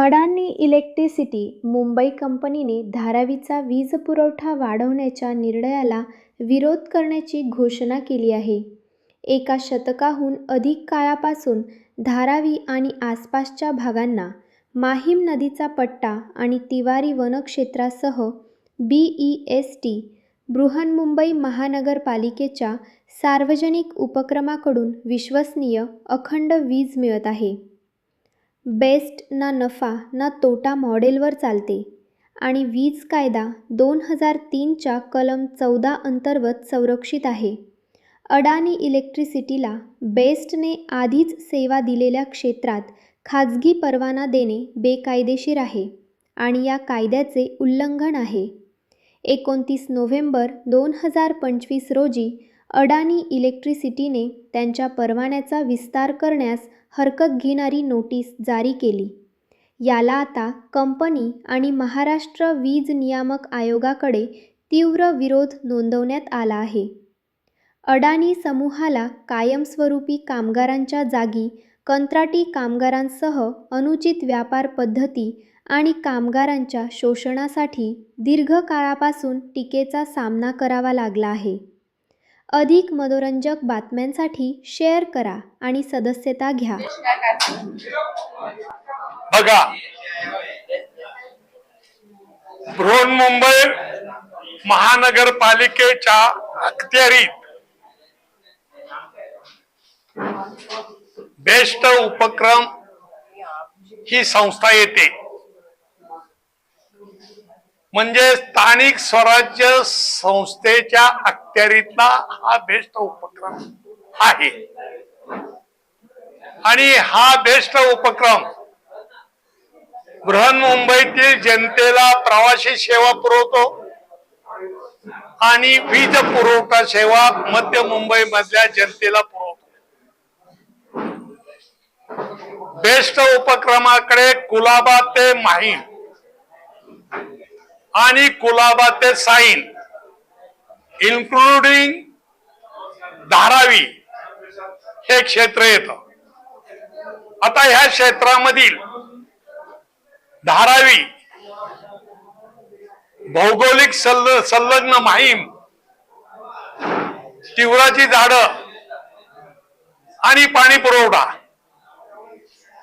अडानी electricity Mumbai कंपनीने धारावीचा वीज पुरवठा वाढवण्याच्या निर्णयाला विरोध करण्याची घोषणा केली आहे. एका शतकाहून अधिक काळापासून धारावी आणि आसपासच्या भागांना माहीम नदीचा पट्टा आणि तिवारी वनक्षेत्रासह BEST बृहन्मुंबई महानगरपालिकेच्या सार्वजनिक उपक्रमाकडून विश्वसनीय अखंड वीज मिळत आहे. बेस्ट ना नफा ना तोटा मॉडेलवर चालते आणि वीज कायदा 2003च्या कलम 14 अंतर्गत संरक्षित आहे. अडानी इलेक्ट्रिसिटीला बेस्टने आधीच सेवा दिलेल्या क्षेत्रात खाजगी परवाना देणे बेकायदेशीर आहे आणि या कायद्याचे उल्लंघन आहे. 29 नोव्हेंबर 2025 रोजी अडानी इलेक्ट्रिसिटीने त्यांच्या परवान्याचा विस्तार करण्यास हरकत घेणारी नोटीस जारी केली. याला आता कंपनी आणि महाराष्ट्र वीज नियामक आयोगाकडे तीव्र विरोध नोंदवण्यात आला आहे. अडानी समूहाला कायमस्वरूपी कामगारांच्या जागी कंत्राटी कामगारांसह अनुचित व्यापार पद्धती आणि कामगारांच्या शोषणासाठी दीर्घकाळापासून टीकेचा सामना करावा लागला आहे. अधिक मनोरंजक बातम्यांसाठी शेअर करा आणि सदस्यता घ्या. बघा, बृहन्मुंबई महानगरपालिकेच्या अखत्यारीत बेस्ट उपक्रम ही संस्था येते. म्हणजे स्थानिक स्वराज्य संस्थेच्या अखत्यारीतला हा बेस्ट उपक्रम आहे. आणि हा बेस्ट उपक्रम बृहन्मुंबईतील जनतेला प्रवासी सेवा पुरवतो आणि वीज पुरवठा सेवा मध्य मुंबई मधल्या जनतेला पुरवतो. बेस्ट उपक्रमाकडे कुलाबा ते माहीम आणि कुलाबा ते साईन इन्क्लुडिंग धारावी हे क्षेत्र येतं. आता ह्या क्षेत्रामधील धारावी भौगोलिक संलग्न माहीम, तिवराची झाडं आणि पाणी पुरवठा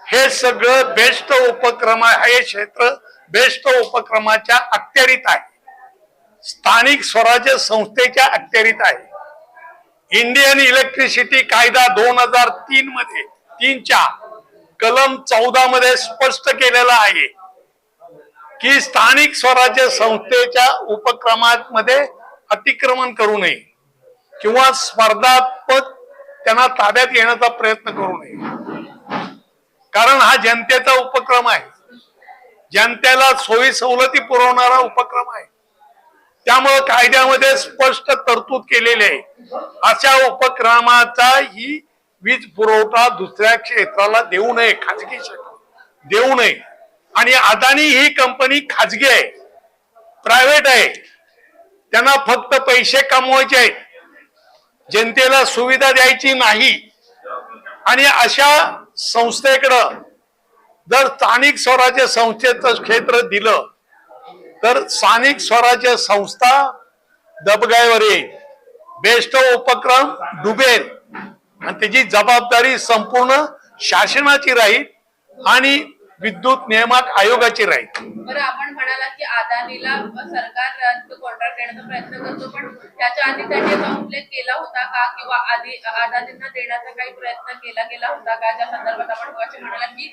हे सगळं बेस्ट उपक्रम हे क्षेत्र बेस्ट उपक्रमाच्या अखत्यारीत आहे. स्थानिक स्वराज्य संस्थेच्या अखत्यारीत आहे. इंडियन इलेक्ट्रिसिटी कायदा 2003 मध्ये 3च्या कलम 14 मध्ये स्पष्ट केलेला आहे की स्थानिक स्वराज्य संस्थेच्या उपक्रमांमध्ये अतिक्रमण करू नये किंवा स्पर्धात्मक त्यांना ताब्यात येण्याचा प्रयत्न करू नये. कारण हा जनतेचा उपक्रम आहे, जनतेला सोयी सवलती पुरवणारा उपक्रम आहे. त्यामुळे कायद्यामध्ये स्पष्ट तरतूद केलेली आहे. अशा उपक्रमाचा ही वीज पुरवठा दुसऱ्या क्षेत्राला देऊ नये, खाजगी क्षेत्र देऊ नये. आणि अदानी ही कंपनी खाजगी आहे, प्रायव्हेट आहे. त्यांना फक्त पैसे कमवायचे आहेत, जनतेला सुविधा द्यायची नाही. आणि अशा संस्थेकडं जर स्थानिक स्वराज्य संस्थेचं क्षेत्र दिलं तर स्थानिक स्वराज्य संस्था दबगाईवर येईल, बेस्ट उपक्रम डुबेल आणि त्याची जबाबदारी संपूर्ण शासनाची राहील आणि विद्युत नियामक आयोगाची राहील. बरं, आपण म्हणालात की अदानीला सरकार कॉन्ट्रॅक्ट देण्याचा प्रयत्न करतो, पण त्याच्या आधी त्यांनी याचा उल्लेख केला होता का किंवा आधी अदानींना देण्याचा काही प्रयत्न केला गेला होता का? त्या संदर्भात आपण मगाशी म्हणालात की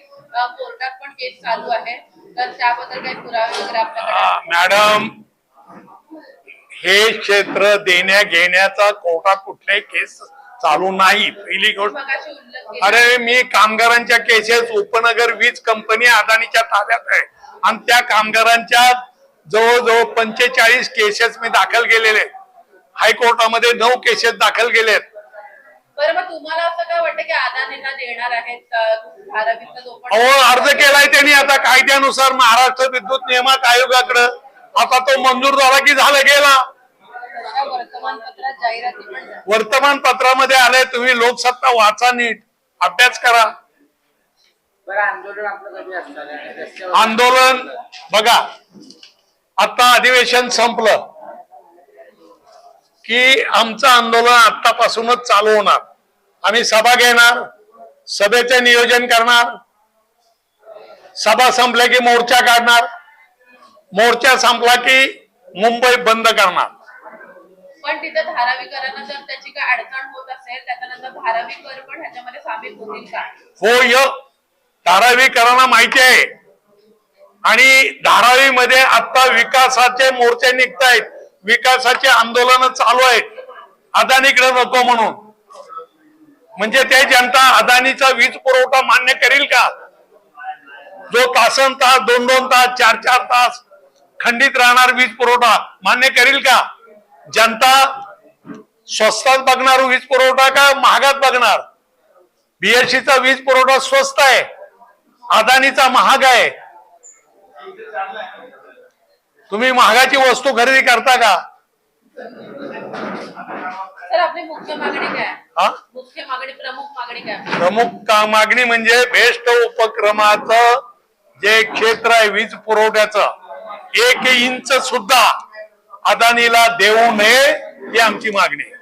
कोर्टात पण केस चालू आहे, तर त्याबद्दल काही पुरावे वगैरे आपल्याकडे? मॅडम, हे क्षेत्र देण्या घेण्याचा कोर्टात कुठलाही केस चालू नाही. पहिली गोष्ट, अरे मी कामगारांच्या केसेस उपनगर वीज कंपनी अदानीच्या ताब्यात आहे आणि त्या कामगारांच्या जवळजवळ 45 केसेस मी दाखल केलेले. हायकोर्टामध्ये 9 केसेस दाखल केलेत. बरं, मग तुम्हाला असं काय वाटतं की अदानींना देणार आहेत? अर्ज केलाय त्यांनी आता कायद्यानुसार महाराष्ट्र विद्युत नियामक आयोगाकडे. आता तो मंजूर झाला की झालं, गेला. वर्तमानपत्रामध्ये आलंय, तुम्ही लोकसत्ता वाचा, नीट अभ्यास करा. बरं, आंदोलन आपलं कधी असणार आहे? रस्त्यावर आंदोलन बघा, आता अधिवेशन संपलं की आमचं आंदोलन आतापासूनच चालू होणार. आम्ही सभा घेणार, सभेचे नियोजन करणार, सभा संपल्या की मोर्चा काढणार, मोर्चा संपला की मुंबई बंद करणार. पण तिथं धारावीकरांना जर त्याची काय अडचण होत असेल त्याच्यानंतर धारावीकर पण ह्याच्यामध्ये सामील होतील का? हो, धारावीकरांना माहिती आहे. आणि धारावीमध्ये आता विकासाचे मोर्चे निघतायत, विकासाचे आंदोलन चालू आहेत, अदानीकडे नको म्हणून. म्हणजे ते जनता अदानीचा वीज पुरवठा मान्य करील का? जो तासन तास, 2-2 तास, 4-4 तास खंडित राहणार वीज पुरवठा मान्य करील का? जनता स्वस्तात बघणार वीज पुरवठा का महागात बघणार? बीएससीचा वीज पुरवठा स्वस्त आहे, अदानीचा महाग आहे. तुम्ही महागाची वस्तू खरेदी करता का? सर आपली मुख्य मागणी काय? हा, मुख्य मागणी, प्रमुख मागणी काय? प्रमुख मागणी म्हणजे बेस्ट उपक्रमाचं जे क्षेत्र आहे वीज पुरवठ्याचं, 1 इंच सुद्धा अदानीला देऊ नये ही आमची मागणी आहे.